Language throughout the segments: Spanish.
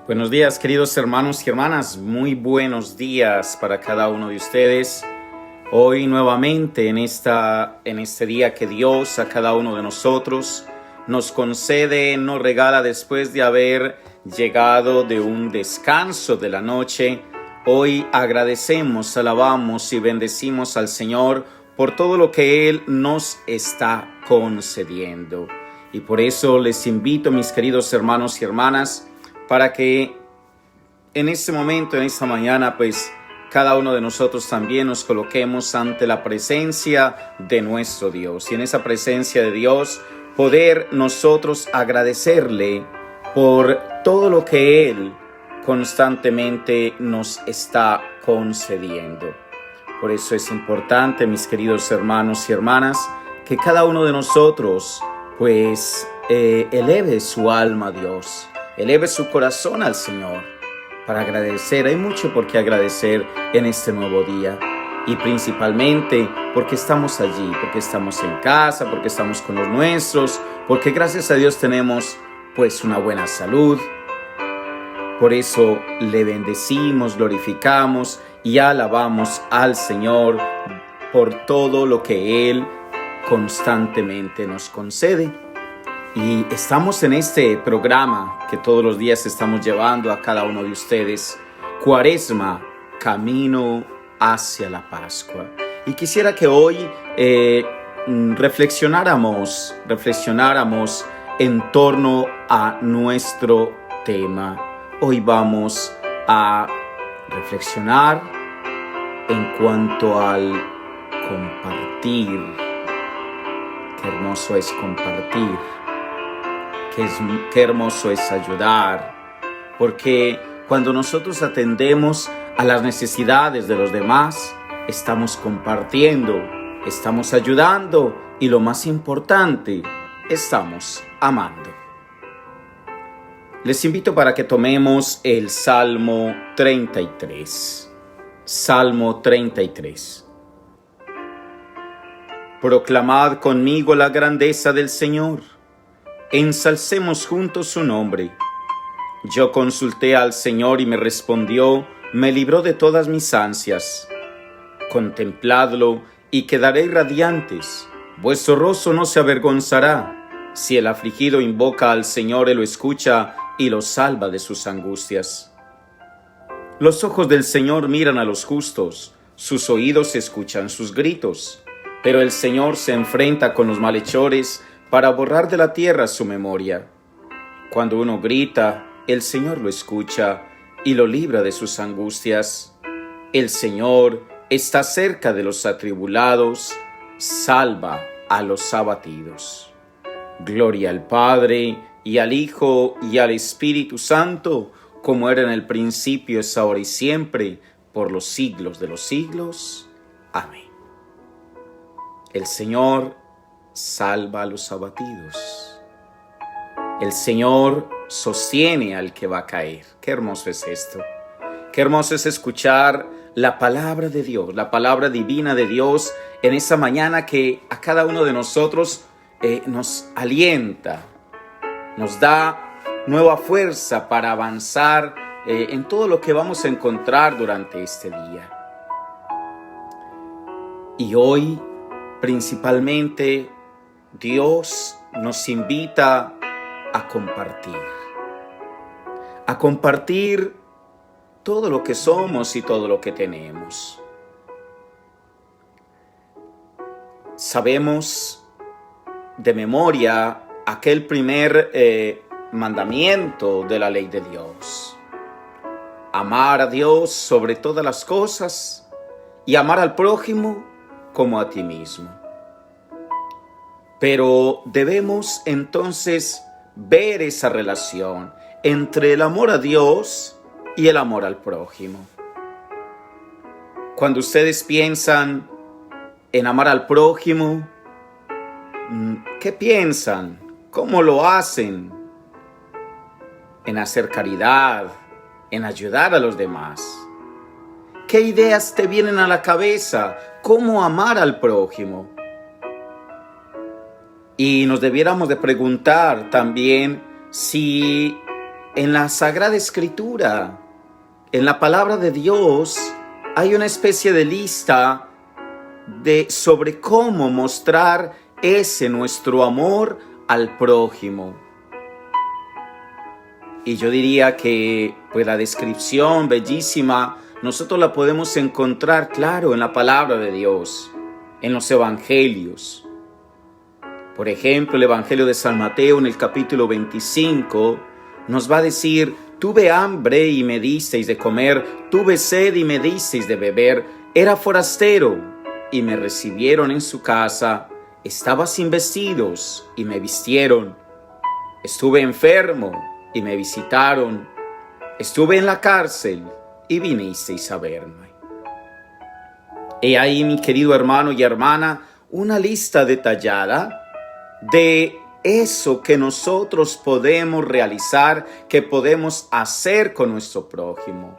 Buenos días, queridos hermanos y hermanas. Muy buenos días para cada uno de ustedes. Hoy nuevamente en este día que Dios a cada uno de nosotros nos concede, nos regala después de haber llegado de un descanso de la noche. Hoy agradecemos, alabamos y bendecimos al Señor por todo lo que Él nos está concediendo. Y por eso les invito, mis queridos hermanos y hermanas, para que en este momento, en esta mañana, pues cada uno de nosotros también nos coloquemos ante la presencia de nuestro Dios. Y en esa presencia de Dios, poder nosotros agradecerle por todo lo que Él constantemente nos está concediendo. Por eso es importante, mis queridos hermanos y hermanas, que cada uno de nosotros, pues, eleve su alma a Dios. Eleve su corazón al Señor para agradecer. Hay mucho por qué agradecer en este nuevo día. Y principalmente porque estamos allí, porque estamos en casa, porque estamos con los nuestros, porque gracias a Dios tenemos pues una buena salud. Por eso le bendecimos, glorificamos y alabamos al Señor por todo lo que Él constantemente nos concede. Y estamos en este programa que todos los días estamos llevando a cada uno de ustedes, Cuaresma, Camino hacia la Pascua. Y quisiera que hoy reflexionáramos en torno a nuestro tema. Hoy vamos a reflexionar en cuanto al compartir. Qué hermoso es compartir. Qué hermoso es ayudar, porque cuando nosotros atendemos a las necesidades de los demás, estamos compartiendo, estamos ayudando y lo más importante, estamos amando. Les invito para que tomemos el Salmo 33. Salmo 33. Proclamad conmigo la grandeza del Señor. Ensalcemos juntos su nombre. Yo consulté al Señor y me respondió, me libró de todas mis ansias. Contempladlo y quedaréis radiantes. Vuestro rostro no se avergonzará. Si el afligido invoca al Señor, Él lo escucha y lo salva de sus angustias. Los ojos del Señor miran a los justos, sus oídos escuchan sus gritos. Pero el Señor se enfrenta con los malhechores para borrar de la tierra su memoria. Cuando uno grita, el Señor lo escucha y lo libra de sus angustias. El Señor está cerca de los atribulados, salva a los abatidos. Gloria al Padre, y al Hijo, y al Espíritu Santo, como era en el principio, es ahora y siempre, por los siglos de los siglos. Amén. El Señor salva a los abatidos. El Señor sostiene al que va a caer. Qué hermoso es esto. Qué hermoso es escuchar la palabra de Dios, la palabra divina de Dios en esa mañana que a cada uno de nosotros nos alienta, nos da nueva fuerza para avanzar en todo lo que vamos a encontrar durante este día. Y hoy, principalmente, Dios nos invita a compartir todo lo que somos y todo lo que tenemos. Sabemos de memoria aquel primer mandamiento de la ley de Dios: amar a Dios sobre todas las cosas y amar al prójimo como a ti mismo. Pero debemos entonces ver esa relación entre el amor a Dios y el amor al prójimo. Cuando ustedes piensan en amar al prójimo, ¿qué piensan? ¿Cómo lo hacen? En hacer caridad, en ayudar a los demás. ¿Qué ideas te vienen a la cabeza? ¿Cómo amar al prójimo? Y nos debiéramos de preguntar también si en la Sagrada Escritura, en la palabra de Dios, hay una especie de lista sobre cómo mostrar ese nuestro amor al prójimo. Y yo diría que pues la descripción bellísima nosotros la podemos encontrar, claro, en la palabra de Dios, en los evangelios. Por ejemplo, el Evangelio de San Mateo en el capítulo 25 nos va a decir: tuve hambre y me disteis de comer, tuve sed y me disteis de beber, era forastero y me recibieron en su casa, estaba sin vestidos y me vistieron, estuve enfermo y me visitaron, estuve en la cárcel y vinisteis a verme. He ahí, mi querido hermano y hermana, una lista detallada de eso que nosotros podemos realizar, que podemos hacer con nuestro prójimo.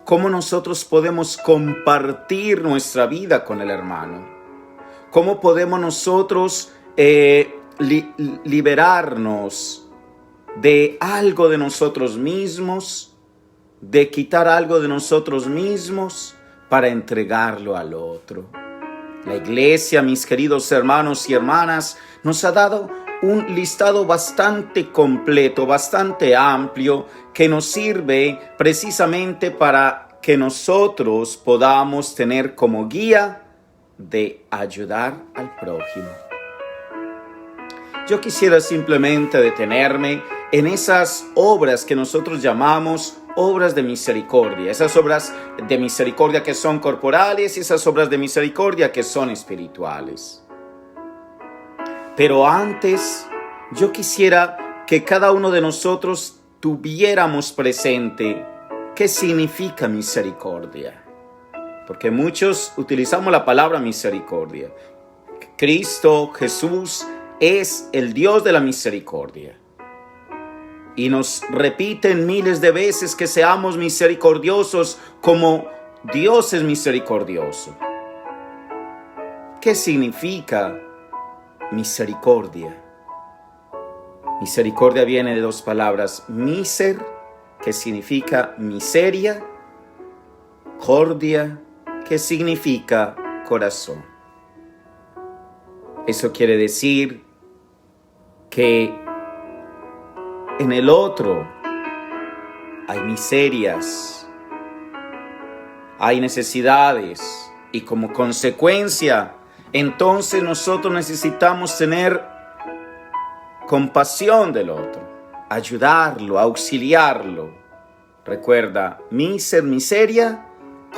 Cómo nosotros podemos compartir nuestra vida con el hermano. Cómo podemos nosotros liberarnos de algo de nosotros mismos, de quitar algo de nosotros mismos para entregarlo al otro. La iglesia, mis queridos hermanos y hermanas, nos ha dado un listado bastante completo, bastante amplio, que nos sirve precisamente para que nosotros podamos tener como guía de ayudar al prójimo. Yo quisiera simplemente detenerme en esas obras que nosotros llamamos obras de misericordia, esas obras de misericordia que son corporales y esas obras de misericordia que son espirituales. Pero antes, yo quisiera que cada uno de nosotros tuviéramos presente qué significa misericordia. Porque muchos utilizamos la palabra misericordia. Cristo, Jesús, es el Dios de la misericordia. Y nos repiten miles de veces que seamos misericordiosos como Dios es misericordioso. ¿Qué significa misericordia? Misericordia viene de dos palabras: miser, que significa miseria, cordia, que significa corazón. Eso quiere decir que en el otro hay miserias, hay necesidades, y como consecuencia, entonces nosotros necesitamos tener compasión del otro, ayudarlo, auxiliarlo. Recuerda, miseria,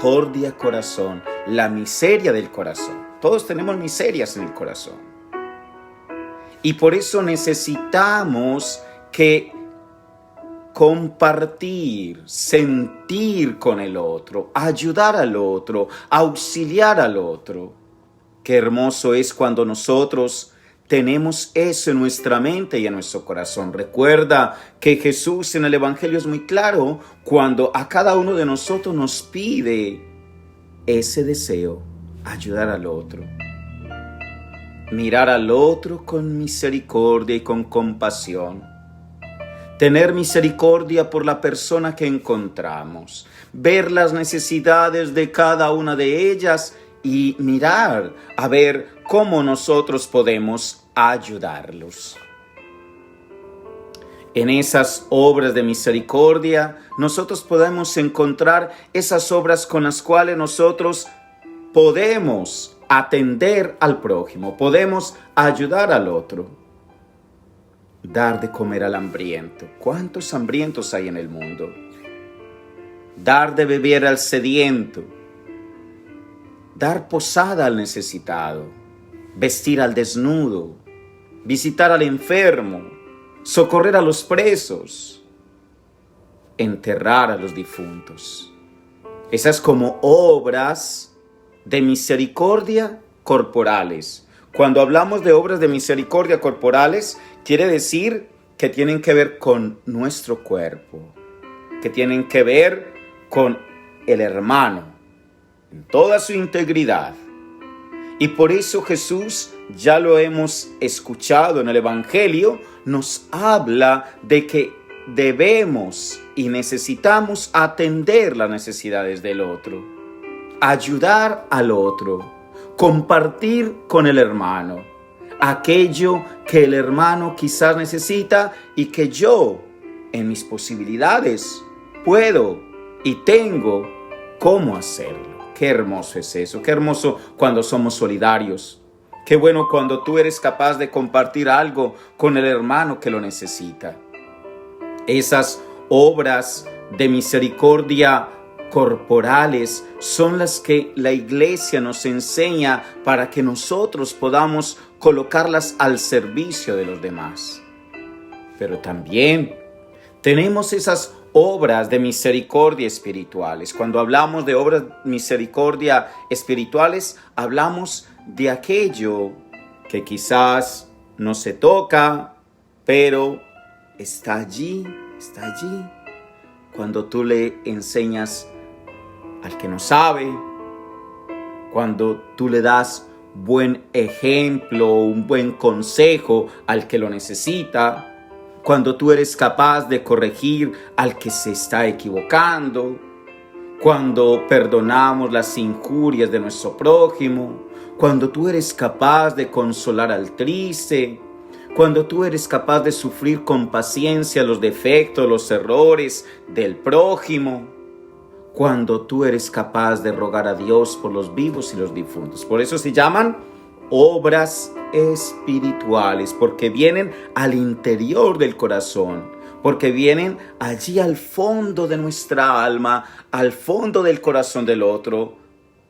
cordia, corazón, la miseria del corazón. Todos tenemos miserias en el corazón. Y por eso necesitamos que compartir, sentir con el otro, ayudar al otro, auxiliar al otro. Qué hermoso es cuando nosotros tenemos eso en nuestra mente y en nuestro corazón. Recuerda que Jesús en el Evangelio es muy claro cuando a cada uno de nosotros nos pide ese deseo, ayudar al otro. Mirar al otro con misericordia y con compasión. Tener misericordia por la persona que encontramos. Ver las necesidades de cada una de ellas y mirar a ver cómo nosotros podemos ayudarlos. En esas obras de misericordia, nosotros podemos encontrar esas obras con las cuales nosotros podemos atender al prójimo, podemos ayudar al otro. Dar de comer al hambriento. ¿Cuántos hambrientos hay en el mundo? Dar de beber al sediento. Dar posada al necesitado. Vestir al desnudo. Visitar al enfermo. Socorrer a los presos. Enterrar a los difuntos. Esas como obras de misericordia corporales. Cuando hablamos de obras de misericordia corporales, quiere decir que tienen que ver con nuestro cuerpo, que tienen que ver con el hermano, en toda su integridad. Y por eso Jesús, ya lo hemos escuchado en el Evangelio, nos habla de que debemos y necesitamos atender las necesidades del otro, ayudar al otro, compartir con el hermano aquello que el hermano quizás necesita y que yo, en mis posibilidades, puedo y tengo cómo hacerlo. Qué hermoso es eso, qué hermoso cuando somos solidarios. Qué bueno cuando tú eres capaz de compartir algo con el hermano que lo necesita. Esas obras de misericordia corporales son las que la iglesia nos enseña para que nosotros podamos colocarlas al servicio de los demás. Pero también tenemos esas obras de misericordia espirituales. Cuando hablamos de obras de misericordia espirituales, hablamos de aquello que quizás no se toca, pero está allí. Cuando tú le enseñas al que no sabe, cuando tú le das buen ejemplo, un buen consejo al que lo necesita, cuando tú eres capaz de corregir al que se está equivocando, cuando perdonamos las injurias de nuestro prójimo, cuando tú eres capaz de consolar al triste, cuando tú eres capaz de sufrir con paciencia los defectos, los errores del prójimo, cuando tú eres capaz de rogar a Dios por los vivos y los difuntos. Por eso se llaman obras espirituales, porque vienen al interior del corazón, porque vienen allí al fondo de nuestra alma, al fondo del corazón del otro,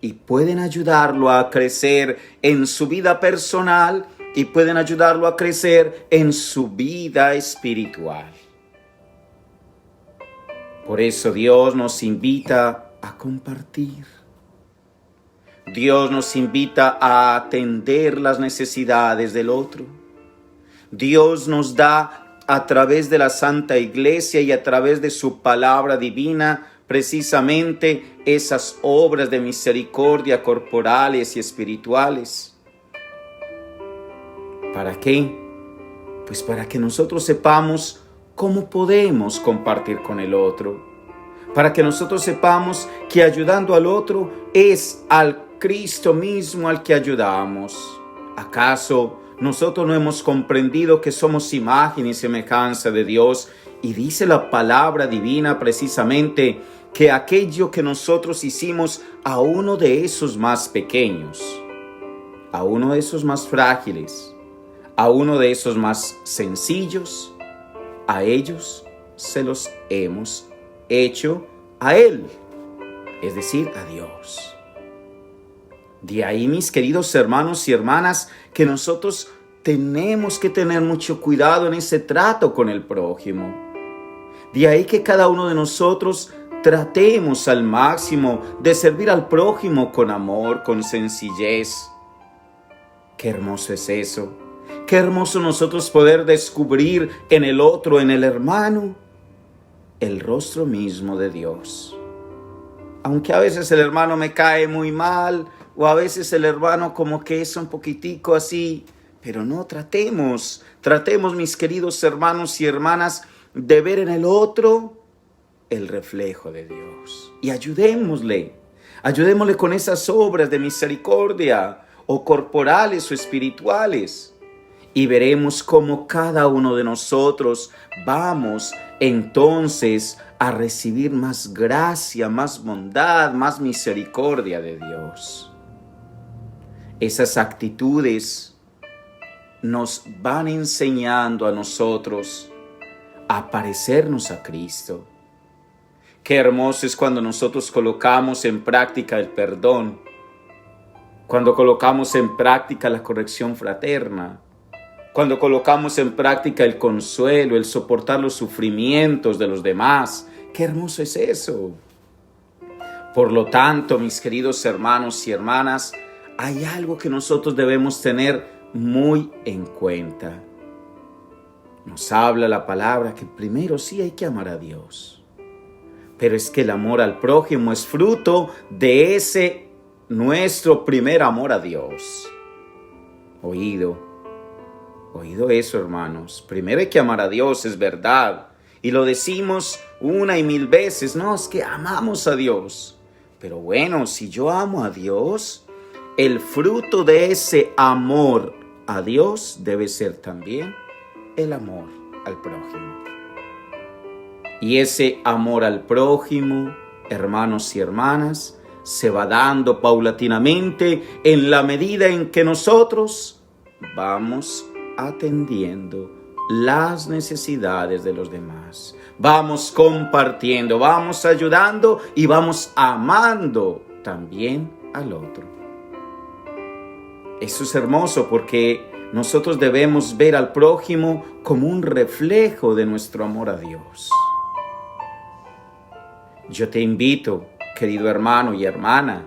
y pueden ayudarlo a crecer en su vida personal y pueden ayudarlo a crecer en su vida espiritual. Por eso Dios nos invita a compartir. Dios nos invita a atender las necesidades del otro. Dios nos da a través de la Santa Iglesia y a través de su palabra divina precisamente esas obras de misericordia corporales y espirituales. ¿Para qué? Pues para que nosotros sepamos cómo podemos compartir con el otro. Para que nosotros sepamos que ayudando al otro es al Cristo mismo al que ayudamos. ¿Acaso nosotros no hemos comprendido que somos imagen y semejanza de Dios? Y dice la palabra divina precisamente que aquello que nosotros hicimos a uno de esos más pequeños, a uno de esos más frágiles, a uno de esos más sencillos, a ellos se los hemos hecho a Él, es decir, a Dios. De ahí, mis queridos hermanos y hermanas, que nosotros tenemos que tener mucho cuidado en ese trato con el prójimo. De ahí que cada uno de nosotros tratemos al máximo de servir al prójimo con amor, con sencillez. Qué hermoso es eso. Qué hermoso nosotros poder descubrir en el otro, en el hermano, el rostro mismo de Dios. Aunque a veces el hermano me cae muy mal, o a veces el hermano como que es un poquitico así, pero no, tratemos, mis queridos hermanos y hermanas, de ver en el otro el reflejo de Dios. Y ayudémosle con esas obras de misericordia, o corporales o espirituales. Y veremos cómo cada uno de nosotros vamos entonces a recibir más gracia, más bondad, más misericordia de Dios. Esas actitudes nos van enseñando a nosotros a parecernos a Cristo. Qué hermoso es cuando nosotros colocamos en práctica el perdón, cuando colocamos en práctica la corrección fraterna, cuando colocamos en práctica el consuelo, el soportar los sufrimientos de los demás. ¡Qué hermoso es eso! Por lo tanto, mis queridos hermanos y hermanas, hay algo que nosotros debemos tener muy en cuenta. Nos habla la palabra que primero sí hay que amar a Dios. Pero es que el amor al prójimo es fruto de ese nuestro primer amor a Dios. Oído eso, hermanos. Primero hay que amar a Dios, es verdad. y lo decimos una y mil veces, no, es que amamos a Dios. Pero bueno, si yo amo a Dios, el fruto de ese amor a Dios debe ser también el amor al prójimo. Y ese amor al prójimo, hermanos y hermanas, se va dando paulatinamente en la medida en que nosotros vamos atendiendo las necesidades de los demás. Vamos compartiendo, vamos ayudando y vamos amando también al otro. Eso es hermoso porque nosotros debemos ver al prójimo como un reflejo de nuestro amor a Dios. Yo te invito, querido hermano y hermana,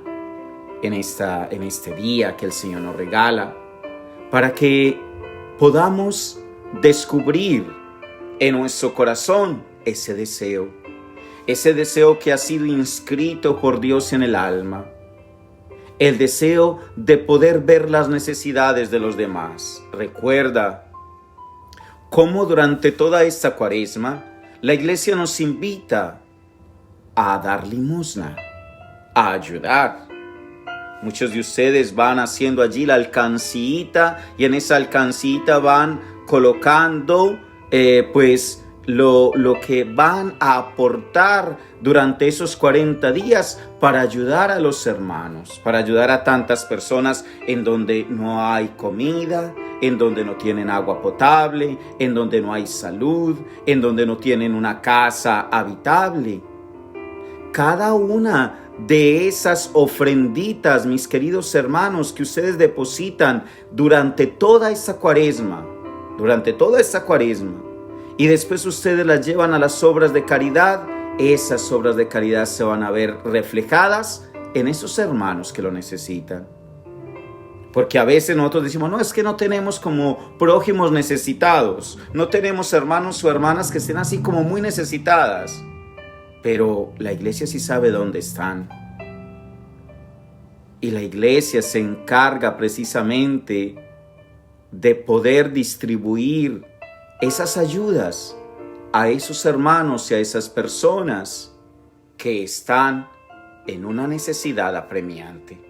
en este día que el Señor nos regala, para que podamos descubrir en nuestro corazón ese deseo que ha sido inscrito por Dios en el alma, el deseo de poder ver las necesidades de los demás. Recuerda cómo durante toda esta Cuaresma la Iglesia nos invita a dar limosna, a ayudar. Muchos de ustedes van haciendo allí la alcancita y en esa alcancita van colocando lo que van a aportar durante esos 40 días para ayudar a los hermanos, para ayudar a tantas personas en donde no hay comida, en donde no tienen agua potable, en donde no hay salud, en donde no tienen una casa habitable. Cada una de esas ofrenditas, mis queridos hermanos, que ustedes depositan durante toda esta Cuaresma, y después ustedes las llevan a las obras de caridad, esas obras de caridad se van a ver reflejadas en esos hermanos que lo necesitan. Porque a veces nosotros decimos, no, es que no tenemos como prójimos necesitados, no tenemos hermanos o hermanas que estén así como muy necesitadas. Pero la Iglesia sí sabe dónde están. Y la Iglesia se encarga precisamente de poder distribuir esas ayudas a esos hermanos y a esas personas que están en una necesidad apremiante.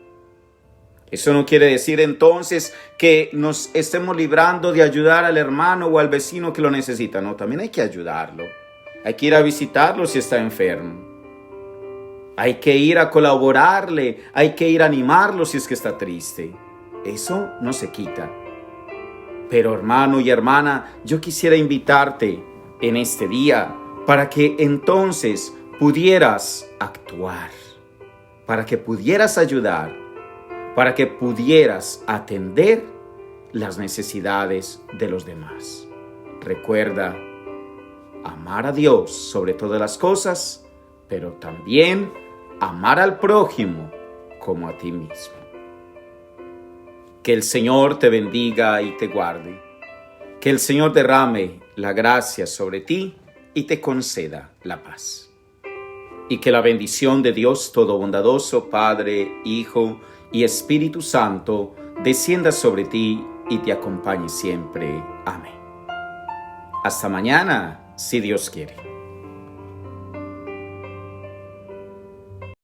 Eso no quiere decir entonces que nos estemos librando de ayudar al hermano o al vecino que lo necesita. No, también hay que ayudarlo. Hay que ir a visitarlo si está enfermo. Hay que ir a colaborarle, hay que ir a animarlo si es que está triste. Eso no se quita. Pero hermano y hermana, yo quisiera invitarte en este día para que entonces pudieras actuar, para que pudieras ayudar, para que pudieras atender las necesidades de los demás. Recuerda, amar a Dios sobre todas las cosas, pero también amar al prójimo como a ti mismo. Que el Señor te bendiga y te guarde. Que el Señor derrame la gracia sobre ti y te conceda la paz. Y que la bendición de Dios Todo Bondadoso, Padre, Hijo y Espíritu Santo, descienda sobre ti y te acompañe siempre. Amén. Hasta mañana, si Dios quiere.